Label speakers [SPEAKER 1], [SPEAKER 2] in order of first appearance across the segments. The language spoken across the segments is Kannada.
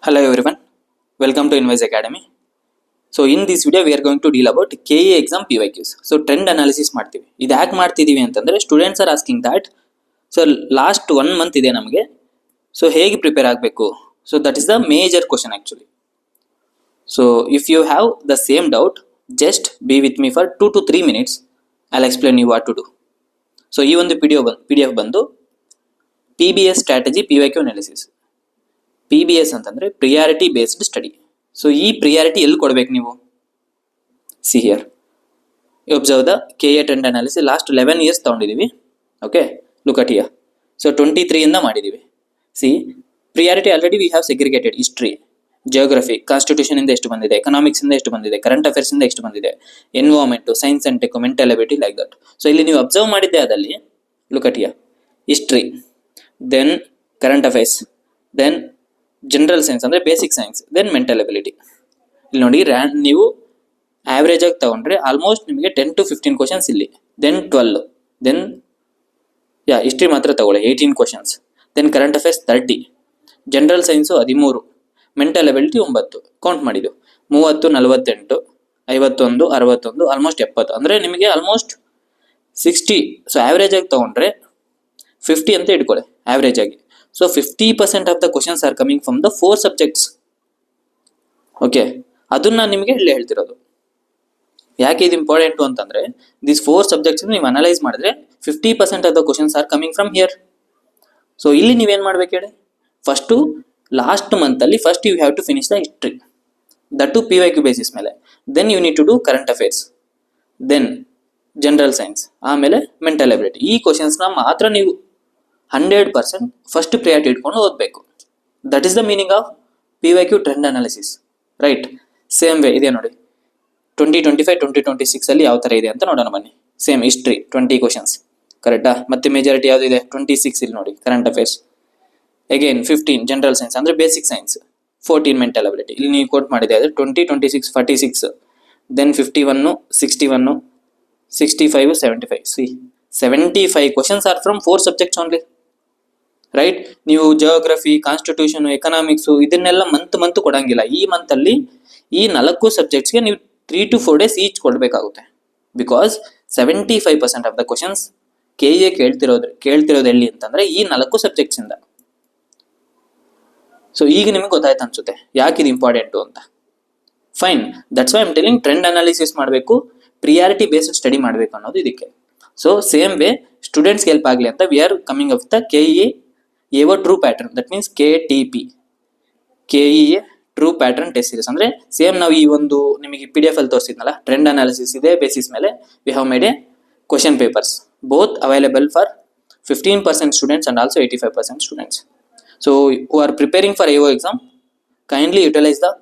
[SPEAKER 1] Hello everyone, welcome to Invise Academy. So in this video we are going to deal about KE exam PYQs. So trend analysis ಮಾಡ್ತೀವಿ. ಇದು ಯಾಕೆ ಮಾಡ್ತಿದೀವಿ ಅಂತಂದ್ರೆ students are asking that so last 1 month ಇದೆ ನಮಗೆ, ಸೊ ಹೇಗೆ ಪ್ರಿಪೇರ್ ಆಗಬೇಕು, so that is the major question actually. So if you have the same doubt, just be with me for 2 to 3 minutes. I'll explain you what to do. So ಈ ಒಂದು PDF ಬಂದು PBS strategy PYQ analysis. PBS ಅಂತಂದ್ರೆ ಪ್ರಿಯಾರಿಟಿ ಬೇಸ್ಡ್ ಸ್ಟಡಿ. ಸೊ ಈ ಪ್ರಿಯಾರಿಟಿ ಎಲ್ಲಿ ಕೊಡ್ಬೇಕು ನೀವು? See here, observe the KA trend analysis. Last 11 years ತಗೊಂಡಿದೀವಿ. Okay, look at here. So 23 ಇಂದ ಮಾಡಿದೀವಿ. See priority already we have segregated. History, geography, constitution ಇಂದ ಎಷ್ಟು ಬಂದಿದೆ, ಎಕನಾಮಿಕ್ಸ್ ಇಂದ ಎಷ್ಟು ಬಂದಿದೆ, ಕರೆಂಟ್ ಅಫೇರ್ಸ್ ಇಂದ ಎಷ್ಟು ಬಂದಿದೆ, environment, science and tech, mental ability, like that. So ಇಲ್ಲಿ ನೀವು ಅಬ್ಸರ್ವ್ ಮಾಡಿದ್ದೆ ಅದಲ್ಲಿ look at here, history, then current affairs, then general science ಅಂದ್ರೆ basic science, then mental ability. ಇಲ್ಲಿ ನೋಡಿ, ನೀವು ಆವ್ರೇಜ್ ಆಗಿ ತಗೊಂಡ್ರೆ ಆಲ್ಮೋಸ್ಟ್ ನಿಮಗೆ 10 to 15 ಕ್ವಶನ್ಸ್ ಇಲ್ಲಿ, ದೆನ್ 12, ದೆನ್ ಹಿಸ್ಟ್ರಿ ಮಾತ್ರ ತಗೊಳ್ಳಿ 18 questions, then current affairs 30, general science 13, mental ability 9 count ಮಾಡಿದ್ದು, 30, 48, 51, 61, ಆಲ್ಮೋಸ್ಟ್ 70, ಅಂದ್ರೆ ನಿಮಗೆ ಆಲ್ಮೋಸ್ಟ್ 60. ಸೊ ಆವ್ರೇಜ್ ಆಗಿ ತಗೊಂಡ್ರೆ 50 ಅಂತ ಇಟ್ಕೊಳ್ಳಿ ಆವ್ರೇಜ್ ಆಗಿ. So 50% of the questions are coming from the 4 subjects. Okay, ಅದನ್ನ ನಿಮಗೆ ಇಲ್ಲಿ ಹೇಳ್ತಿರೋದು. ಯಾಕೆ ಇದು ಇಂಪಾರ್ಟೆಂಟ್ ಅಂತಂದ್ರೆ ದಿಸ್ 4 subjects ನೀವು ಅನಲೈಸ್ ಮಾಡಿದ್ರೆ 50% of the questions are coming from here. So ಇಲ್ಲಿ ನೀವೇನ್ ಮಾಡ್ಬೇಕು ಹೇಳಿ, ಫಸ್ಟು ಲಾಸ್ಟ್ ಮಂತ್ ಅಲ್ಲಿ first you have to finish the history, that to PYQ basis ಮೇಲೆ. Then you need to do current affairs, then general science, ಆಮೇಲೆ ಮೆಂಟಲ್ ಎಬಿಲಿಟಿ. ಈ ಕ್ವಶನ್ಸ್ನ ಮಾತ್ರ ನೀವು 100% ಫಸ್ಟ್ ಪ್ರಿಯಾರಿಟಿ ಇಟ್ಕೊಂಡು ಓದಬೇಕು. That is the meaning of PYQ trend analysis, right? Same way ಇದೆ ನೋಡಿ, 2025, 2026 ಅಲ್ಲಿ ಯಾವ ತರ ಇದೆ ಅಂತ ನೋಡೋಣ ಬನ್ನಿ. ಸೇಮ್ ಹಿಸ್ಟ್ರಿ 20 ಕ್ವಶನ್ಸ್, ಕರೆಕ್ಟಾ? ಮತ್ತೆ ಮೆಜಾರಿಟಿ ಯಾವ್ದಿದೆ? 26 ಇಲ್ಲಿ ನೋಡಿ current affairs, again 15 general science ಅಂದ್ರೆ ಬೇಸಿಕ್ ಸೈನ್ಸ್, 14 ಮೆಂಟಲ್ ಅಬಿಲಿಟಿ. ಇಲ್ಲಿ ನೀವು ಕೋಟ್ ಮಾಡಿದೆ ಆದರೆ 20, 26, 46, then 51, 61, 65, 75. See 75 questions are from 4 subjects only, right? ನೀವು ಜಿಯೋಗ್ರಫಿ, ಕಾನ್ಸ್ಟಿಟ್ಯೂಷನ್, ಎಕನಾಮಿಕ್ಸ್ ಇದನ್ನೆಲ್ಲ ಮಂತ್ ಕೊಡಂಗಿಲ್ಲ. ಈ ಮಂತ್ ಅಲ್ಲಿ ಈ 4 ಸಬ್ಜೆಕ್ಟ್ಸ್ಗೆ ನೀವು 3 to 4 days ಈಚ್ ಕೊಡಬೇಕಾಗುತ್ತೆ. Because 75% of the questions KA ಕೇಳ್ತಿರೋದು ಎಲ್ಲಿ ಅಂತಂದ್ರೆ ಈ 4 ಸಬ್ಜೆಕ್ಟ್ಸ್ ಇಂದ. ಸೊ ಈಗ ನಿಮಗೆ ಗೊತ್ತಾಯ್ತು ಅನ್ಸುತ್ತೆ ಯಾಕೆ ಇದು ಇಂಪಾರ್ಟೆಂಟು ಅಂತ. Fine, that's why I'm telling trend analysis ಮಾಡಬೇಕು, ಪ್ರಿಯಾರಿಟಿ ಬೇಸ್ಡ್ ಸ್ಟಡಿ ಮಾಡಬೇಕು ಅನ್ನೋದು ಇದಕ್ಕೆ. ಸೊ ಸೇಮ್ ವೇ ಸ್ಟೂಡೆಂಟ್ಸ್ಗೆ ಹೆಲ್ಪ್ ಆಗಲಿ ಅಂತ we are coming up the KE AO true pattern, that means KTP, KE true pattern test series. ಅಂದ್ರೆ ಸೇಮ್ ನಾವು ಈ ಒಂದು ನಿಮಗೆ PDF ಅಲ್ಲಿ ತೋರಿಸಿದ್ನಲ್ಲ, ಟ್ರೆಂಡ್ ಅನಾಲಿಸಿಸ್ ಇದೆ ಬೇಸಿಸ್ ಮೇಲೆ we have made A question papers, both available for 15% students and also 85% students. So who are preparing for AO exam, kindly utilize the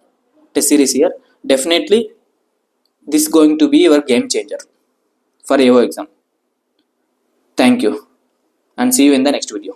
[SPEAKER 1] test series here. Definitely this going to be your game changer for AO exam. Thank you and see you in the next video.